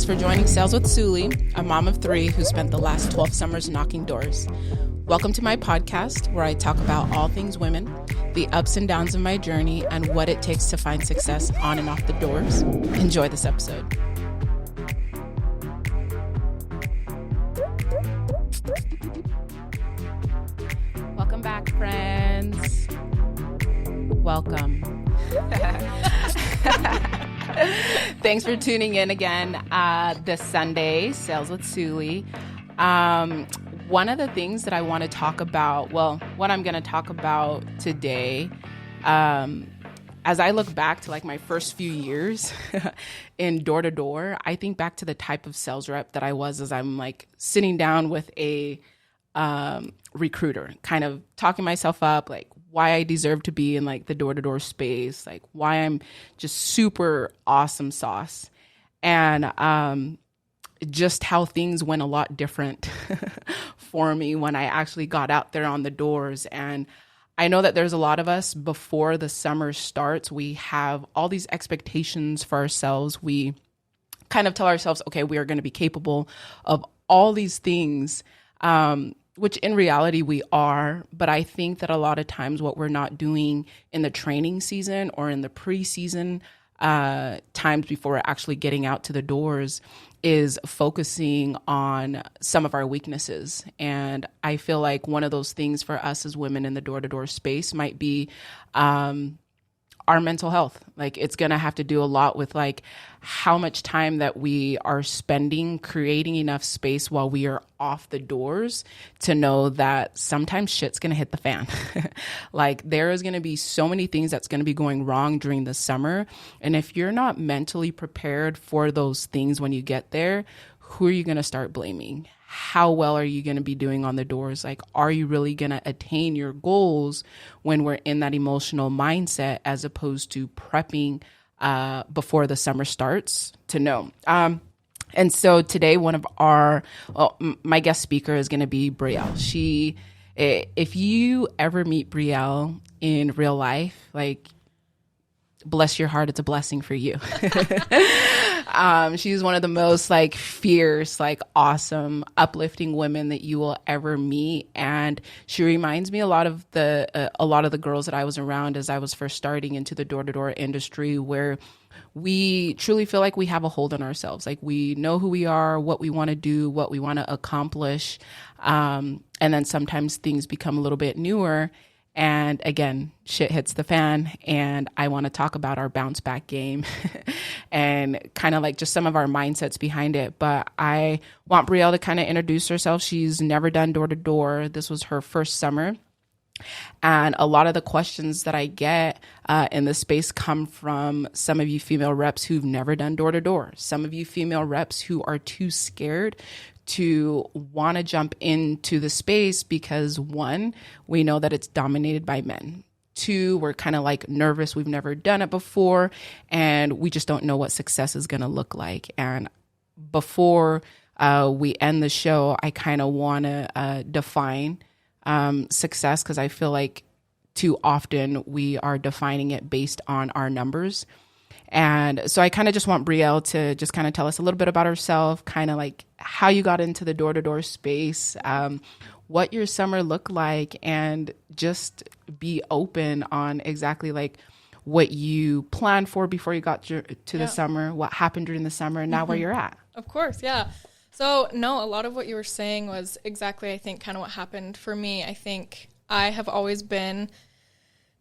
for joining Sales with Suli, a mom of three who spent the last 12 summers knocking doors. Welcome to my podcast, where I talk about all things women, the ups and downs of my journey, and what it takes to find success on and off the doors. Enjoy this episode. Welcome back, friends. Welcome. Thanks for tuning in again this Sunday, Sales with Suli. One of the things that I want to talk about, what I'm going to talk about today, as I look back to like my first few years in door-to-door, I think back to the type of sales rep that I was as I'm like sitting down with a recruiter, kind of talking myself up, like why I deserve to be in like the door-to-door space, like why I'm just super awesome sauce, and just how things went a lot different for me when I actually got out there on the doors. And I know that there's a lot of us before the summer starts, we have all these expectations for ourselves. We kind of tell ourselves, okay, we are going to be capable of all these things, which in reality we are. But I think that a lot of times what we're not doing in the training season or in the preseason times before we're actually getting out to the doors is focusing on some of our weaknesses. And I feel like one of those things for us as women in the door-to-door space might be our mental health. Like it's going to have to do a lot with like how much time that we are spending creating enough space while we are off the doors to know that sometimes shit's going to hit the fan. Like there is going to be so many things that's going to be going wrong during the summer. And if you're not mentally prepared for those things when you get there, who are you going to start blaming? How well are you going to be doing on the doors? Like, are you really going to attain your goals when we're in that emotional mindset as opposed to prepping before the summer starts to know? And so today, my guest speaker is going to be Brielle. If you ever meet Brielle in real life, like, bless your heart, it's a blessing for you. She's one of the most like fierce, like awesome, uplifting women that you will ever meet. And she reminds me a lot of the girls that I was around as I was first starting into the door-to-door industry, where we truly feel like we have a hold on ourselves. Like we know who we are, what we want to do, what we want to accomplish. And then sometimes things become a little bit newer. And again, shit hits the fan, and I want to talk about our bounce back game and kind of like just some of our mindsets behind it. But I want Brielle to kind of introduce herself. She's never done door to door. This was her first summer. And a lot of the questions that I get in this space come from some of you female reps who've never done door to door. Some of you female reps who are too scared to want to jump into the space because one, we know that it's dominated by men. Two, we're kind of like nervous. We've never done it before, and we just don't know what success is going to look like. And before we end the show, I kind of want to define success, because I feel like too often we are defining it based on our numbers. And so I kind of just want Brielle to just kind of tell us a little bit about herself, kind of like how you got into the door-to-door space, what your summer looked like, and just be open on exactly like what you planned for before you got to the summer, what happened during the summer, and now where you're at. Of course, yeah. So no, a lot of what you were saying was exactly, I think, kind of what happened for me. I think I have always been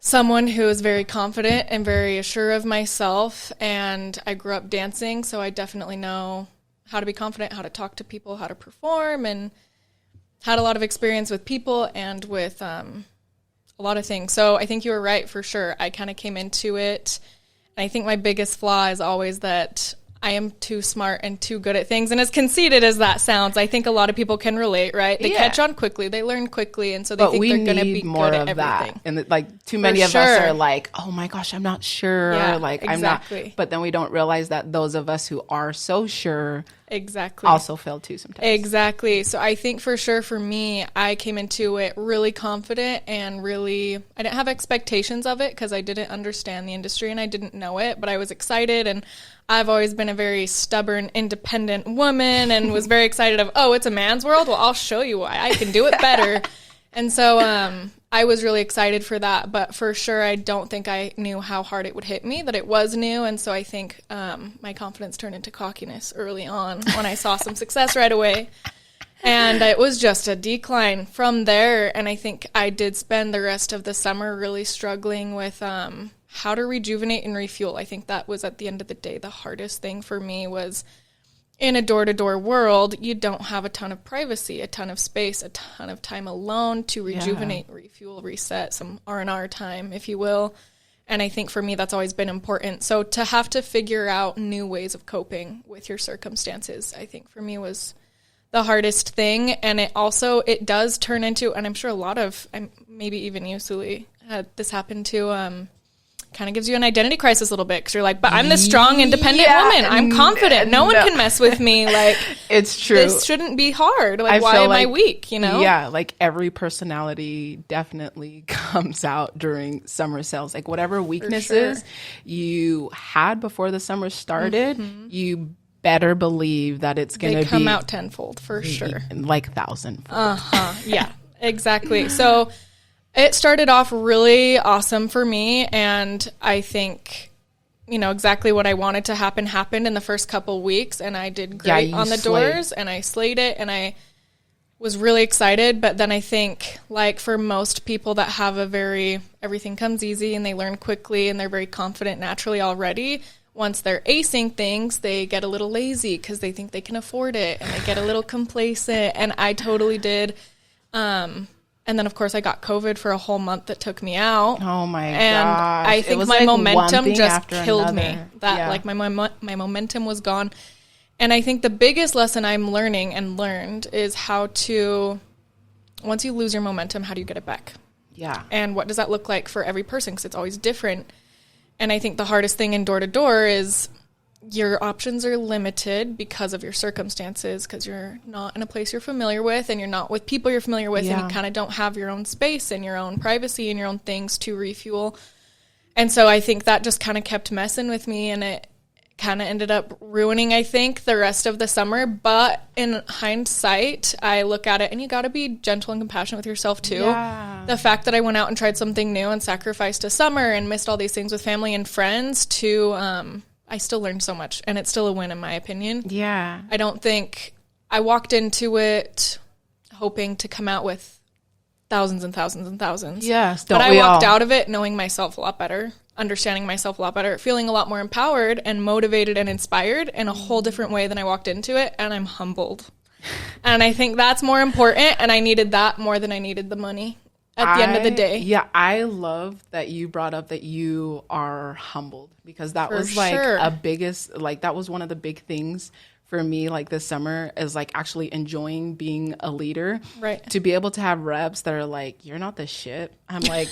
someone who is very confident and very assured of myself, and I grew up dancing, so I definitely know how to be confident, how to talk to people, how to perform, and had a lot of experience with people and with a lot of things. So I think you were right for sure. I kind of came into it, and I think my biggest flaw is always that I am too smart and too good at things. And as conceited as that sounds, I think a lot of people can relate, right? They catch on quickly, they learn quickly, and so they think they're going to be good at everything. That. And like too many of us are like, oh my gosh, I'm not sure. Yeah, like exactly. I'm not. But then we don't realize that those of us who are so sure Exactly. also fail too sometimes. Exactly. So I think for sure for me, I came into it really confident and really, I didn't have expectations of it because I didn't understand the industry and I didn't know it, but I was excited, and I've always been a very stubborn, independent woman and was very excited of, oh, it's a man's world? Well, I'll show you why I can do it better. And so I was really excited for that, but for sure I don't think I knew how hard it would hit me, that it was new. And so I think my confidence turned into cockiness early on when I saw some success right away. And it was just a decline from there. And I think I did spend the rest of the summer really struggling with how to rejuvenate and refuel. I think that was, at the end of the day, the hardest thing for me was, in a door-to-door world, you don't have a ton of privacy, a ton of space, a ton of time alone to rejuvenate, refuel, reset, some R&R time, if you will. And I think for me, that's always been important. So to have to figure out new ways of coping with your circumstances, I think for me was the hardest thing. And it does turn into, and I'm sure a lot of, maybe even you, Suli, had this happen to, kind of gives you an identity crisis a little bit because you're like, but I'm this strong, independent woman. I'm confident. No one can mess with me. Like, it's true. This shouldn't be hard. Like, why am I weak? You know? Yeah, like every personality definitely comes out during summer sales. Like whatever weaknesses you had before the summer started, you better believe that it's going to be come out tenfold for sure, like thousandfold. Yeah, exactly. So it started off really awesome for me, and I think, exactly what I wanted to happen happened in the first couple weeks, and I did great on the doors, and I slayed it, and I was really excited. But then I think, like for most people that have everything comes easy and they learn quickly and they're very confident naturally already, once they're acing things, they get a little lazy because they think they can afford it, and they get a little complacent, and I totally did. And then, of course, I got COVID for a whole month that took me out. Oh, my gosh. And I think my momentum just killed me. Like, my momentum was gone. And I think the biggest lesson I'm learning and learned is how to, once you lose your momentum, how do you get it back? Yeah. And what does that look like for every person? Because it's always different. And I think the hardest thing in door-to-door is your options are limited because of your circumstances, because you're not in a place you're familiar with, and you're not with people you're familiar with, and you kind of don't have your own space and your own privacy and your own things to refuel. And so I think that just kind of kept messing with me, and it kind of ended up ruining, I think, the rest of the summer. But in hindsight, I look at it, and you got to be gentle and compassionate with yourself too. Yeah. The fact that I went out and tried something new and sacrificed a summer and missed all these things with family and friends to I still learned so much, and it's still a win in my opinion. Yeah. I don't think I walked into it hoping to come out with thousands and thousands and thousands. Yes, but I walked out of it knowing myself a lot better, understanding myself a lot better, feeling a lot more empowered and motivated and inspired in a whole different way than I walked into it, and I'm humbled. And I think that's more important, and I needed that more than I needed the money at the end of the day. Yeah, I love that you brought up that you are humbled, because that was like that was one of the big things for me, like this summer, is like actually enjoying being a leader. Right. To be able to have reps that are like, you're not the shit. I'm like,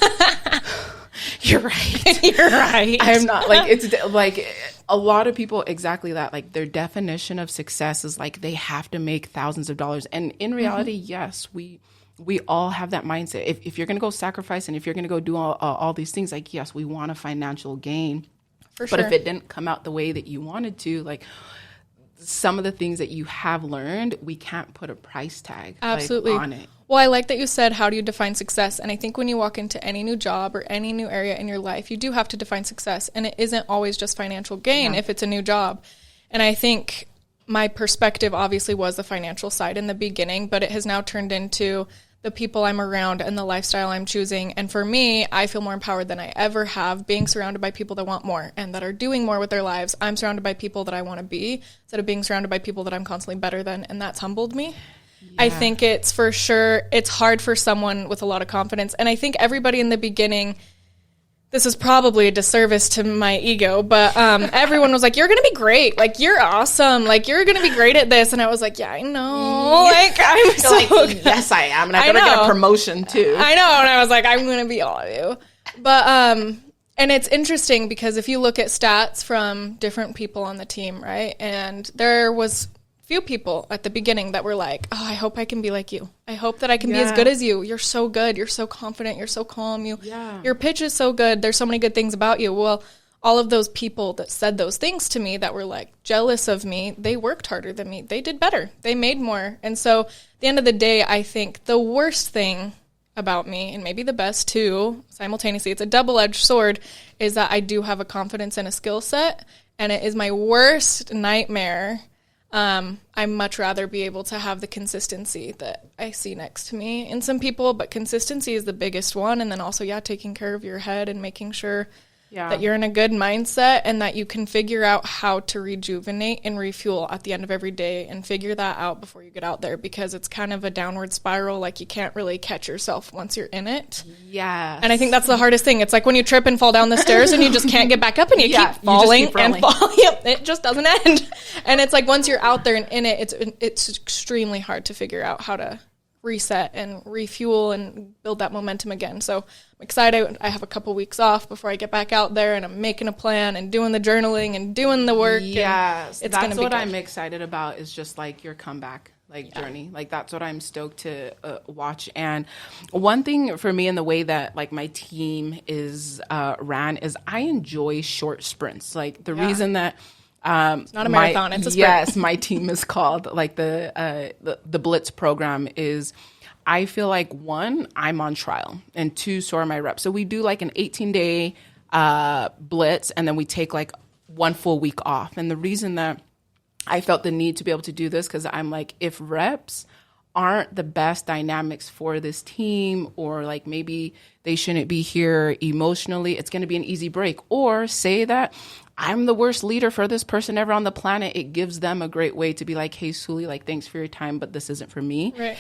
you're right. You're right. I'm not. Like, it's like a lot of people, exactly that. Like, their definition of success is like they have to make thousands of dollars. And in reality, yes, we all have that mindset. If you're going to go sacrifice and if you're going to go do all these things, like, yes, we want a financial gain. For sure. But if it didn't come out the way that you wanted to, like, some of the things that you have learned, we can't put a price tag on it. Well, I like that you said, how do you define success? And I think when you walk into any new job or any new area in your life, you do have to define success. And it isn't always just financial gain if it's a new job. And I think my perspective obviously was the financial side in the beginning, but it has now turned into the people I'm around and the lifestyle I'm choosing. And for me, I feel more empowered than I ever have, being surrounded by people that want more and that are doing more with their lives. I'm surrounded by people that I want to be, instead of being surrounded by people that I'm constantly better than. And that's humbled me. Yeah. I think it's for sure, it's hard for someone with a lot of confidence. And I think everybody in the beginning, this is probably a disservice to my ego, but everyone was like, you're going to be great. Like, you're awesome. Like, you're going to be great at this. And I was like, yeah, I know. Like, I'm so like, yes, I am. And I'm going to get a promotion too. I know. And I was like, I'm going to be all of you. But, and it's interesting because if you look at stats from different people on the team, right? And there was few people at the beginning that were like, oh, I hope I can be like you. I hope that I can be as good as you. You're so good. You're so confident. You're so calm. Your pitch is so good. There's so many good things about you. Well, all of those people that said those things to me that were like jealous of me, they worked harder than me. They did better. They made more. And so at the end of the day, I think the worst thing about me, and maybe the best too, simultaneously, it's a double-edged sword, is that I do have a confidence and a skill set, and it is my worst nightmare. I much rather be able to have the consistency that I see next to me in some people, but consistency is the biggest one. And then also, taking care of your head and making sure that you're in a good mindset and that you can figure out how to rejuvenate and refuel at the end of every day and figure that out before you get out there, because it's kind of a downward spiral. Like, you can't really catch yourself once you're in it. Yeah. And I think that's the hardest thing. It's like when you trip and fall down the stairs and you just can't get back up and you keep falling and falling. Yep, it just doesn't end. And it's like once you're out there and in it, it's extremely hard to figure out how to reset and refuel and build that momentum again. So I'm excited. I have a couple weeks off before I get back out there, and I'm making a plan and doing the journaling and doing the work. Yes, it's that's what I'm excited about, is just like your comeback journey. Like, that's what I'm stoked to watch. And one thing for me in the way that like my team is ran is I enjoy short sprints. Like the reason that it's not a marathon, it's a sprint. Yes, my team is called like the Blitz program is, I feel like, one, I'm on trial, and two, so are my reps. So we do like an 18-day blitz, and then we take like 1 full week off. And the reason that I felt the need to be able to do this, because I'm like, if reps aren't the best dynamics for this team, or like maybe they shouldn't be here emotionally, it's going to be an easy break. Or say that I'm the worst leader for this person ever on the planet. It gives them a great way to be like, hey, Suli, like, thanks for your time, but this isn't for me. Right.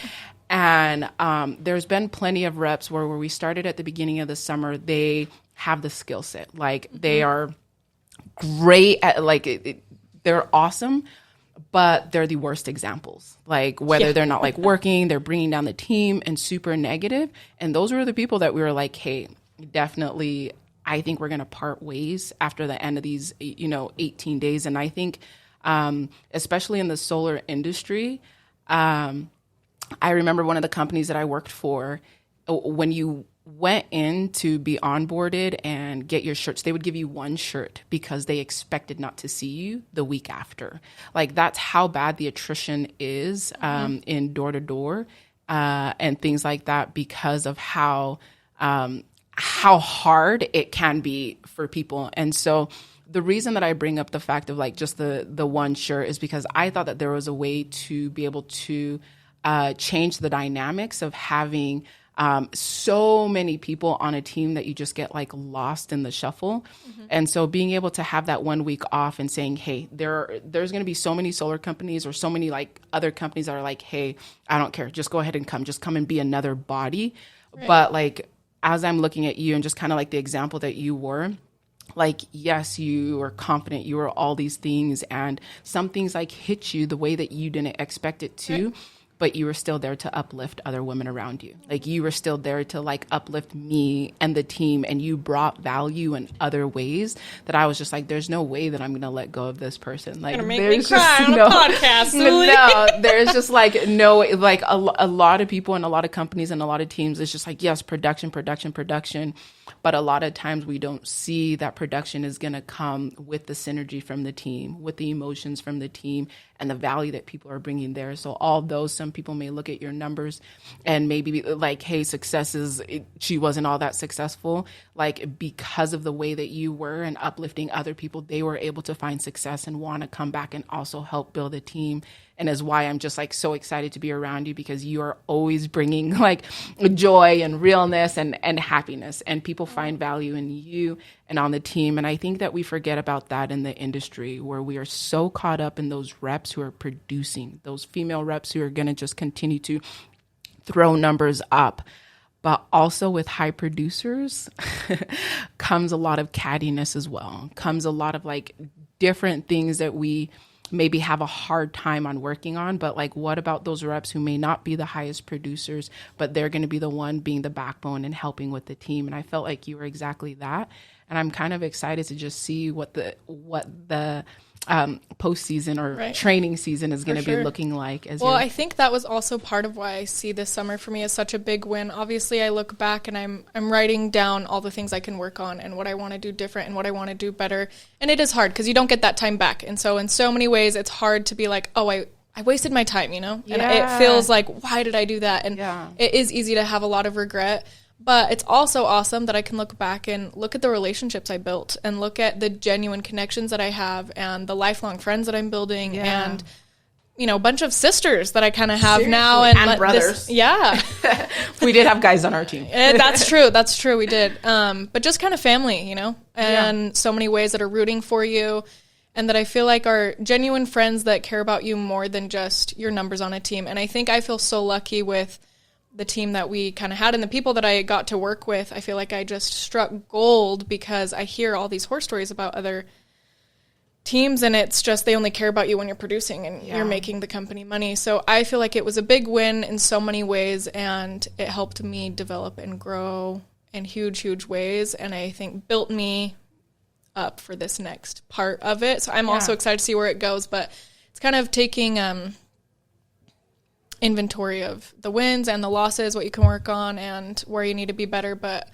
And there's been plenty of reps where we started at the beginning of the summer, they have the skill set. Like, they are great at, like, they're awesome, but they're the worst examples. Like, whether they're not like working, they're bringing down the team and super negative. And those were the people that we were like, hey, definitely, I think we're going to part ways after the end of these, 18 days. And I think, especially in the solar industry, I remember one of the companies that I worked for, when you went in to be onboarded and get your shirts, they would give you one shirt because they expected not to see you the week after. Like, that's how bad the attrition is in door to door and things like that, because of how hard it can be for people. And so the reason that I bring up the fact of like just the one shirt is because I thought that there was a way to be able to change the dynamics of having so many people on a team that you just get like lost in the shuffle. And so being able to have that 1 week off and saying, hey, there's going to be so many solar companies or so many like other companies that are like, hey, I don't care, just go ahead and just come and be another body. Right. But like, as I'm looking at you and just kind of like the example that you were, like, yes, you were confident, you were all these things, and some things like hit you the way that you didn't expect it to. Right. But you were still there to uplift other women around you. Like, you were still there to like uplift me and the team, and you brought value in other ways that I was just like, there's no way that I'm going to let go of this person. Like, make me cry on a podcast. No, there's just like no, like a lot of people and a lot of companies and a lot of teams, it's just like, yes, production. But a lot of times we don't see that production is going to come with the synergy from the team, with the emotions from the team, and the value that people are bringing there. So although some people may look at your numbers and maybe be like, hey, she wasn't all that successful. Like, because of the way that you were and uplifting other people, they were able to find success and want to come back and also help build a team. And is why I'm just like so excited to be around you, because you are always bringing like joy and realness and happiness, and people find value in you and on the team. And I think that we forget about that in the industry, where we are so caught up in those reps who are producing, those female reps who are going to just continue to throw numbers up. But also with high producers comes a lot of cattiness as well, comes a lot of like different things that we maybe have a hard time on working on. But like, what about those reps who may not be the highest producers, but they're going to be the one being the backbone and helping with the team? And I felt like you were exactly that. And I'm kind of excited to just see what the postseason or training season is going to be looking like. I think that was also part of why I see this summer for me as such a big win. Obviously, I look back and I'm writing down all the things I can work on and what I want to do different and what I want to do better. And it is hard because you don't get that time back. And so in so many ways, it's hard to be like, oh, I wasted my time, you know? And it feels like, why did I do that? And it is easy to have a lot of regret. But it's also awesome that I can look back and look at the relationships I built and look at the genuine connections that I have and the lifelong friends that I'm building and, you know, a bunch of sisters that I kind of have now. And brothers. We did have guys on our team. That's true. That's true. We did. But just kind of family, you know, and so many ways that are rooting for you and that I feel like are genuine friends that care about you more than just your numbers on a team. And I think I feel so lucky with the team that we kind of had and the people that I got to work with. I feel like I just struck gold because I hear all these horror stories about other teams and it's just they only care about you when you're producing and you're making the company money. So I feel like it was a big win in so many ways and it helped me develop and grow in huge, huge ways and I think built me up for this next part of it. So I'm also excited to see where it goes, but it's kind of taking inventory of the wins and the losses, what you can work on and where you need to be better. But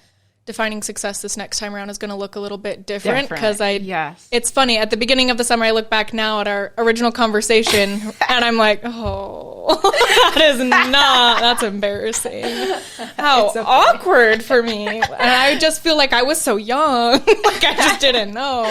defining success this next time around is going to look a little bit different because it's funny. At the beginning of the summer, I look back now at our original conversation and I'm like, oh, that's embarrassing. How awkward for me. And I just feel like I was so young. Like I just didn't know.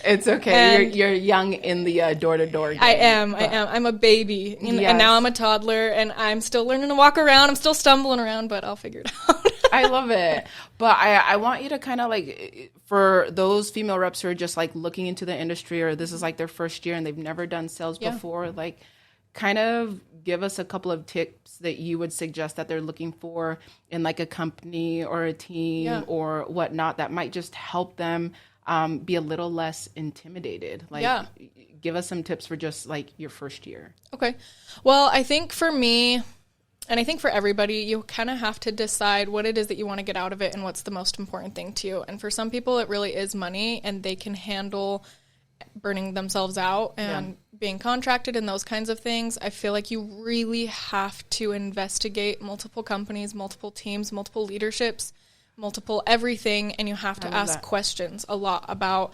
It's okay. You're young in the door-to-door game. I am. I'm a baby. And now I'm a toddler and I'm still learning to walk around. I'm still stumbling around, but I'll figure it out. I love it. But I want you to kind of like, for those female reps who are just like looking into the industry or this is like their first year and they've never done sales before, like kind of give us a couple of tips that you would suggest that they're looking for in like a company or a team or whatnot that might just help them be a little less intimidated. Like give us some tips for just like your first year. Okay. Well, I think for me, and I think for everybody, you kind of have to decide what it is that you want to get out of it and what's the most important thing to you. And for some people, it really is money and they can handle burning themselves out and being contracted and those kinds of things. I feel like you really have to investigate multiple companies, multiple teams, multiple leaderships, multiple everything. And you have to ask questions a lot about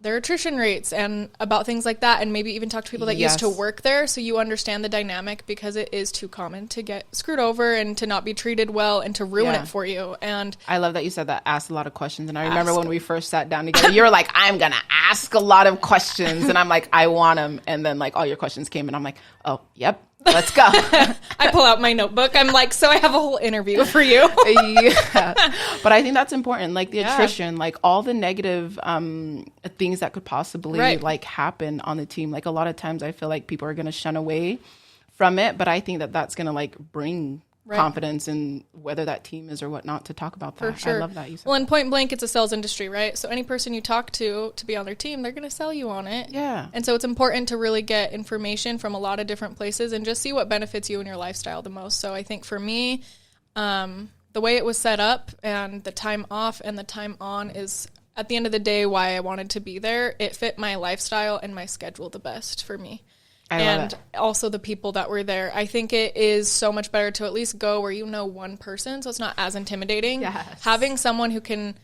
their attrition rates and about things like that, and maybe even talk to people that used to work there so you understand the dynamic because it is too common to get screwed over and to not be treated well and to ruin it for you. And I love that you said that, ask a lot of questions. And I remember when we first sat down together, you were like, I'm going to ask a lot of questions. And I'm like, I want them. And then like all your questions came and I'm like, oh, yep. Let's go. I pull out my notebook. I'm like, so I have a whole interview for you. But I think that's important. Like the attrition, like all the negative things that could possibly like happen on the team. Like a lot of times I feel like people are going to shun away from it. But I think that that's going to like bring confidence in whether that team is or whatnot to talk about that. For sure. I love that you said Well, in point blank, it's a sales industry, right? So any person you talk to be on their team, they're going to sell you on it. Yeah. And so it's important to really get information from a lot of different places and just see what benefits you and your lifestyle the most. So I think for me, the way it was set up and the time off and the time on is at the end of the day why I wanted to be there. It fit my lifestyle and my schedule the best for me. And also the people that were there. I think it is so much better to at least go where you know one person, so it's not as intimidating. Having someone who can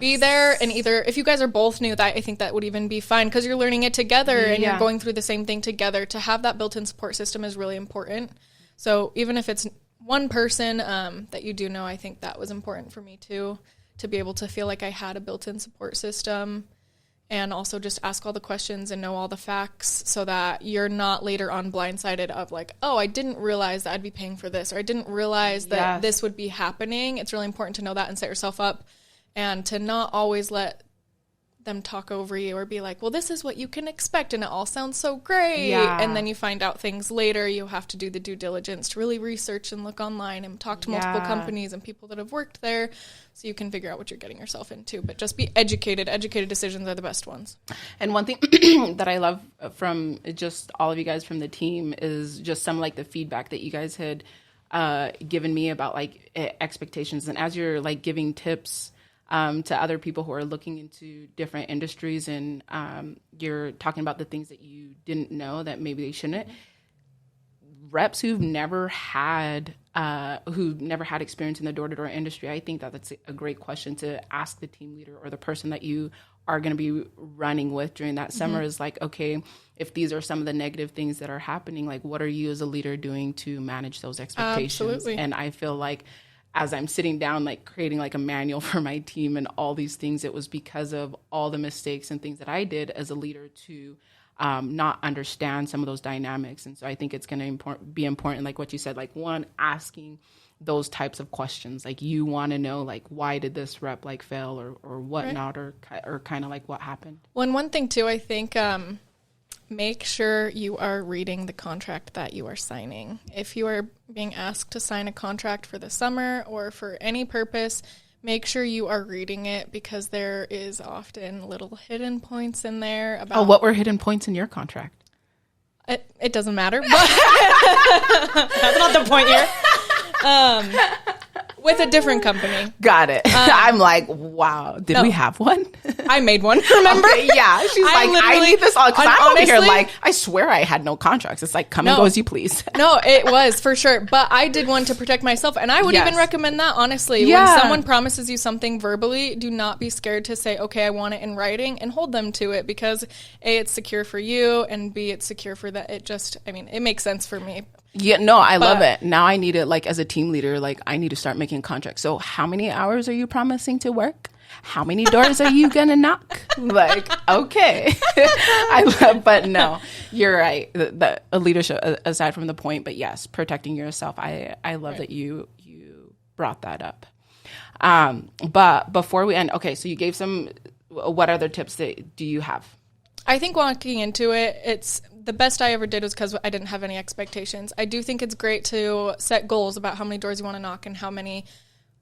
be there, and either if you guys are both new, that I think that would even be fine because you're learning it together and you're going through the same thing together. To have that built-in support system is really important. So even if it's one person that you do know, I think that was important for me too, to be able to feel like I had a built-in support system. And also just ask all the questions and know all the facts so that you're not later on blindsided of like, oh, I didn't realize that I'd be paying for this, or I didn't realize that this would be happening. It's really important to know that and set yourself up and to not always let them talk over you or be like, well, this is what you can expect and it all sounds so great. And then you find out things later. You have to do the due diligence to really research and look online and talk to multiple companies and people that have worked there so you can figure out what you're getting yourself into. But just be educated. Educated decisions are the best ones. And one thing that I love from just all of you guys from the team is just some like the feedback that you guys had given me about like expectations. And as you're like giving tips, to other people who are looking into different industries and you're talking about the things that you didn't know that maybe they shouldn't. Reps who've never had experience in the door-to-door industry, I think that that's a great question to ask the team leader or the person that you are going to be running with during that summer is like, okay, if these are some of the negative things that are happening, like what are you as a leader doing to manage those expectations? Absolutely. And I feel like as I'm sitting down, like creating like a manual for my team and all these things, it was because of all the mistakes and things that I did as a leader to not understand some of those dynamics. And so I think it's going to be important, like what you said, like one, asking those types of questions. Like you want to know, like, why did this rep like fail or whatnot, or kind of like what happened. Well, and one thing too, I think, make sure you are reading the contract that you are signing. If you are being asked to sign a contract for the summer or for any purpose, make sure you are reading it, because there is often little hidden points in there about... Oh, what were hidden points in your contract? It doesn't matter, but that's not the point here. With a different company. Got it. I'm like, wow. Did we have one? I made one, remember? Okay, yeah. She's I need this all. Because I'm over here like, I swear I had no contracts. It's like, come and go as you please. No, it was for sure. But I did one to protect myself. And I would even recommend that, honestly. Yeah. When someone promises you something verbally, do not be scared to say, okay, I want it in writing, and hold them to it, because A, it's secure for you, and B, it's secure for that. It makes sense for me. Yeah, no, I love it. Now I need it, like, as a team leader, like, I need to start making contracts. So how many hours are you promising to work? How many doors are you going to knock? Like, okay. But no, you're right. The leadership, aside from the point, but yes, protecting yourself. I love that you brought that up. But before we end, okay, so you gave what other tips do you have? I think walking into it, the best I ever did was because I didn't have any expectations. I do think it's great to set goals about how many doors you want to knock and how many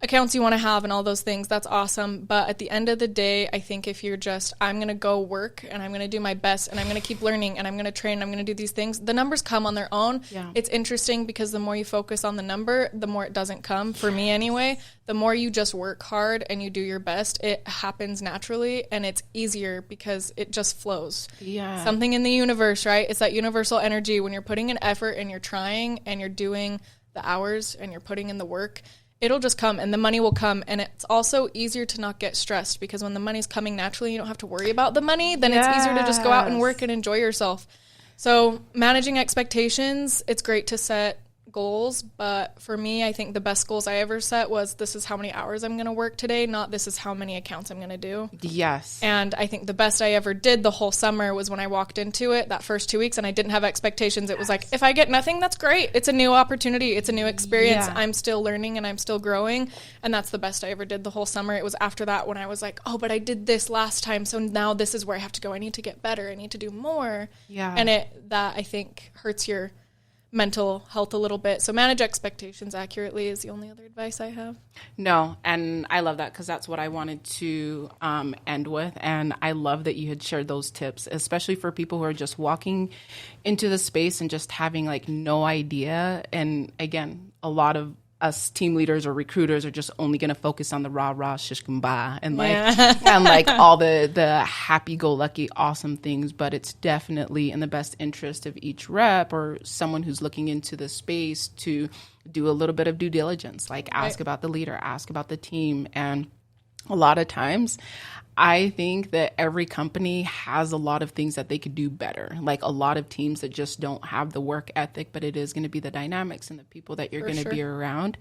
accounts you want to have and all those things. That's awesome. But at the end of the day, I think if you're just, I'm going to go work and I'm going to do my best and I'm going to keep learning and I'm going to train, I'm going to do these things, the numbers come on their own. Yeah. It's interesting because the more you focus on the number, the more it doesn't come, for me anyway. The more you just work hard and you do your best, it happens naturally, and it's easier because it just flows. Yeah. Something in the universe, right? It's that universal energy. When you're putting in effort and you're trying and you're doing the hours and you're putting in the work, it'll just come and the money will come. And it's also easier to not get stressed, because when the money's coming naturally, you don't have to worry about the money. Then it's easier to just go out and work and enjoy yourself. So managing expectations, it's great to set goals, but for me, I think the best goals I ever set was, this is how many hours I'm going to work today, not this is how many accounts I'm going to do. Yes. And I think the best I ever did the whole summer was when I walked into it that first 2 weeks and I didn't have expectations. It was like, if I get nothing, that's great. It's a new opportunity. It's a new experience. Yeah. I'm still learning and I'm still growing. And that's the best I ever did the whole summer. It was after that when I was like, oh, but I did this last time, so now this is where I have to go. I need to get better. I need to do more. Yeah. And that I think hurts your mental health a little bit. So manage expectations accurately is the only other advice I have. No, and I love that, because that's what I wanted to end with. And I love that you had shared those tips, especially for people who are just walking into the space and just having like no idea. And again, a lot of us team leaders or recruiters are just only going to focus on the rah shish kumbaya and like and like all the happy-go-lucky awesome things, but it's definitely in the best interest of each rep or someone who's looking into the space to do a little bit of due diligence, like ask about the leader, ask about the team. And a lot of times I think that every company has a lot of things that they could do better. Like a lot of teams that just don't have the work ethic, but it is going to be the dynamics and the people that you're going to be around.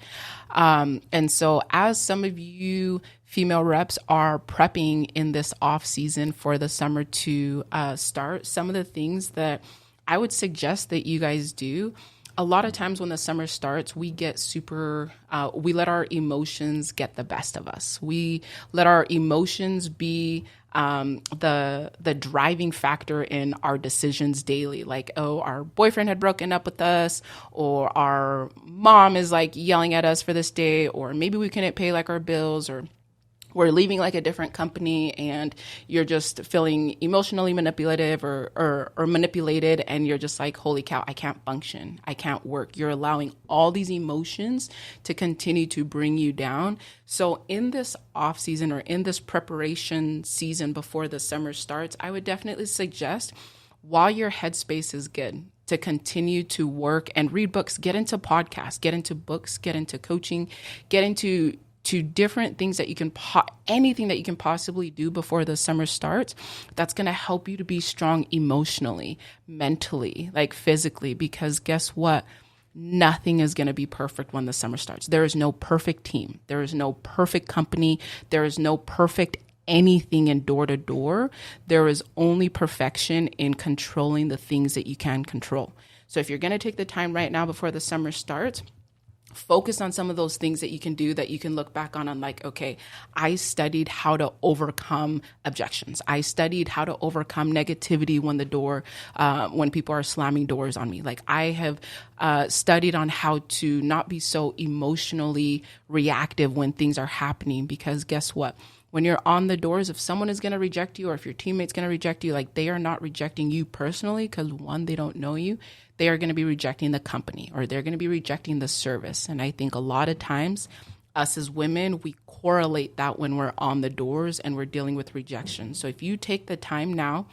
And so as some of you female reps are prepping in this off season for the summer to start, some of the things that I would suggest that you guys do, a lot of times when the summer starts, we get we let our emotions get the best of us. We let our emotions be the driving factor in our decisions daily. Like, oh, our boyfriend had broken up with us, or our mom is like yelling at us for this day, or maybe we couldn't pay like our bills, or we're leaving like a different company and you're just feeling emotionally manipulative or manipulated, and you're just like, holy cow, I can't function, I can't work. You're allowing all these emotions to continue to bring you down. So in this off season, or in this preparation season before the summer starts, I would definitely suggest, while your headspace is good, to continue to work and read books, get into podcasts, get into books, get into coaching, get into different things that you can, anything that you can possibly do before the summer starts, that's going to help you to be strong emotionally, mentally, like physically, because guess what? Nothing is going to be perfect when the summer starts. There is no perfect team. There is no perfect company. There is no perfect anything in door to door. There is only perfection in controlling the things that you can control. So if you're going to take the time right now before the summer starts, focus on some of those things that you can do, that you can look back on and like, okay, I studied how to overcome objections. I studied how to overcome negativity when people are slamming doors on me. Like, I have studied on how to not be so emotionally reactive when things are happening, because guess what? When you're on the doors, if someone is going to reject you, or if your teammate's going to reject you, like, they are not rejecting you personally, because one, they don't know you. They are going to be rejecting the company, or they're going to be rejecting the service. And I think a lot of times, us as women, we correlate that when we're on the doors and we're dealing with rejection. So if you take the time now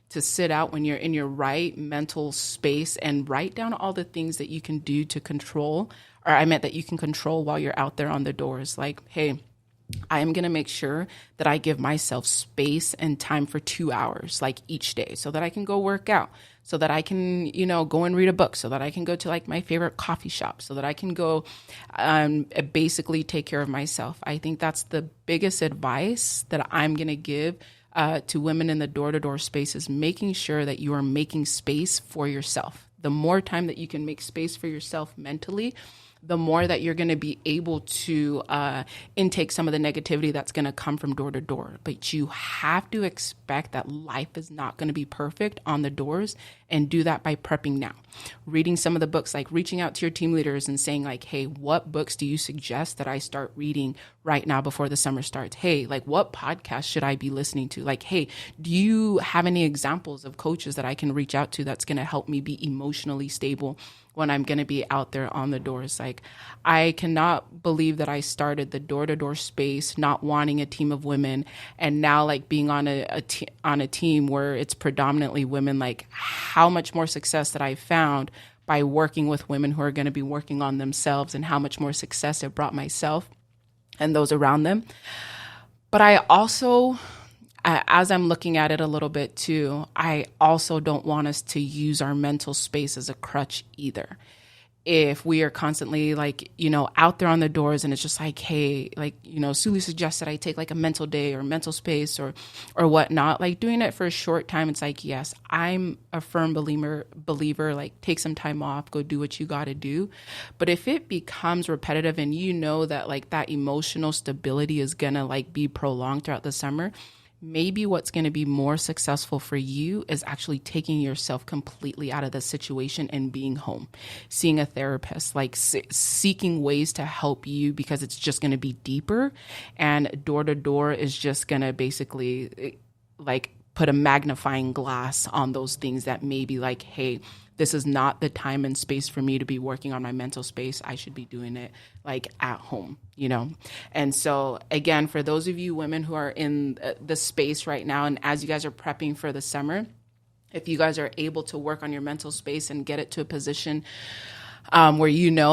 to sit out when you're in your right mental space and write down all the things that you can do to control, or I meant that you can control while you're out there on the doors, like, hey, I am going to make sure that I give myself space and time for 2 hours, like each day, so that I can go work out, so that I can, go and read a book, so that I can go to like my favorite coffee shop, so that I can go basically take care of myself. I think that's the biggest advice that I'm going to give to women in the door-to-door space, is making sure that you are making space for yourself. The more time that you can make space for yourself mentally, the more that you're going to be able to intake some of the negativity that's going to come from door to door. But you have to expect that life is not going to be perfect on the doors, and do that by prepping now. Reading some of the books, like reaching out to your team leaders and saying like, hey, what books do you suggest that I start reading right now before the summer starts? Hey, like, what podcast should I be listening to? Like, hey, do you have any examples of coaches that I can reach out to that's going to help me be emotionally stable when I'm going to be out there on the doors? Like, I cannot believe that I started the door-to-door space not wanting a team of women, and now like being on a team where it's predominantly women. Like, how much more success that I found by working with women who are going to be working on themselves, and how much more success it brought myself and those around them. But I also, as I'm looking at it a little bit too, I also don't want us to use our mental space as a crutch either. If we are constantly like, out there on the doors, and it's just like, hey, like, Suli suggested I take like a mental day or mental space or whatnot, like doing it for a short time. It's like, yes, I'm a firm believer, like take some time off, go do what you got to do. But if it becomes repetitive, and that like that emotional stability is going to like be prolonged throughout the summer, maybe what's going to be more successful for you is actually taking yourself completely out of the situation and being home, seeing a therapist, like seeking ways to help you, because it's just going to be deeper, and door to door is just going to basically like put a magnifying glass on those things that may be like, hey, this is not the time and space for me to be working on my mental space. I should be doing it like at home, And so again, for those of you women who are in the space right now, and as you guys are prepping for the summer, if you guys are able to work on your mental space and get it to a position where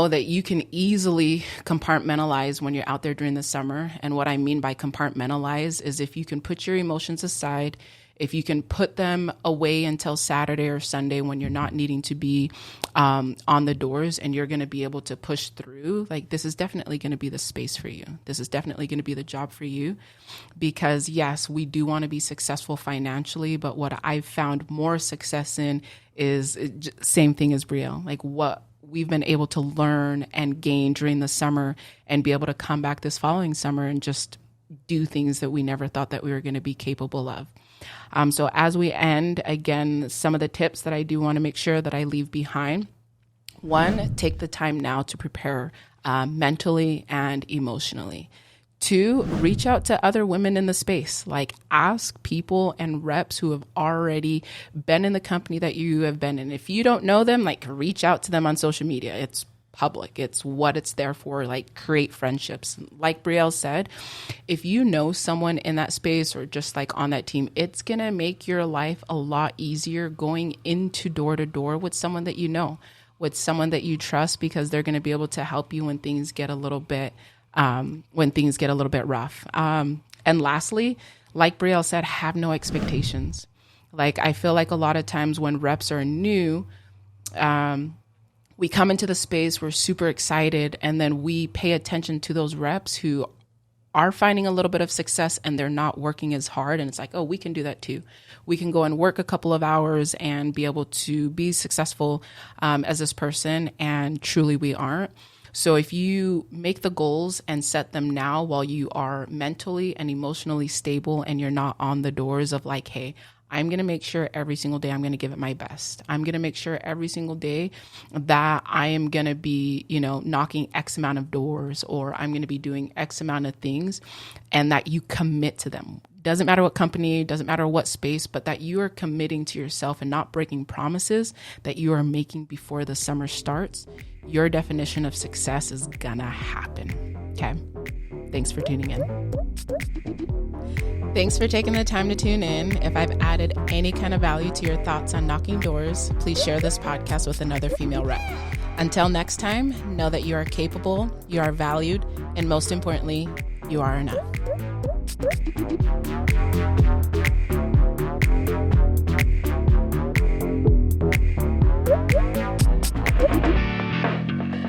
that you can easily compartmentalize when you're out there during the summer. And what I mean by compartmentalize is if you can put your emotions aside, if you can put them away until Saturday or Sunday when you're not needing to be on the doors, and you're going to be able to push through, like, this is definitely going to be the space for you. This is definitely going to be the job for you, because yes, we do want to be successful financially, but what I've found more success in is same thing as Brielle, like what we've been able to learn and gain during the summer, and be able to come back this following summer and just do things that we never thought that we were going to be capable of. So as we end, again, some of the tips that I do want to make sure that I leave behind. One, take the time now to prepare mentally and emotionally. 2, reach out to other women in the space. Like, ask people and reps who have already been in the company that you have been in. If you don't know them, like, reach out to them on social media. It's public. It's what it's there for. Like, create friendships. Like Brielle said, if you know someone in that space or just like on that team, it's going to make your life a lot easier going into door to door with someone that you know, with someone that you trust, because they're going to be able to help you when things get a little bit rough. And lastly, like Brielle said, have no expectations. Like, I feel like a lot of times when reps are new, we come into the space, we're super excited, and then we pay attention to those reps who are finding a little bit of success and they're not working as hard. And it's like, oh, we can do that too. We can go and work a couple of hours and be able to be successful as this person. And truly we aren't. So if you make the goals and set them now while you are mentally and emotionally stable and you're not on the doors of like, hey, I'm going to make sure every single day I'm going to give it my best. I'm going to make sure every single day that I am going to be, knocking X amount of doors, or I'm going to be doing X amount of things, and that you commit to them. Doesn't matter what company, doesn't matter what space, but that you are committing to yourself and not breaking promises that you are making before the summer starts. Your definition of success is gonna happen. Okay. Thanks for tuning in. Thanks for taking the time to tune in. If I've added any kind of value to your thoughts on knocking doors, please share this podcast with another female rep. Until next time, know that you are capable, you are valued, and most importantly, you are enough.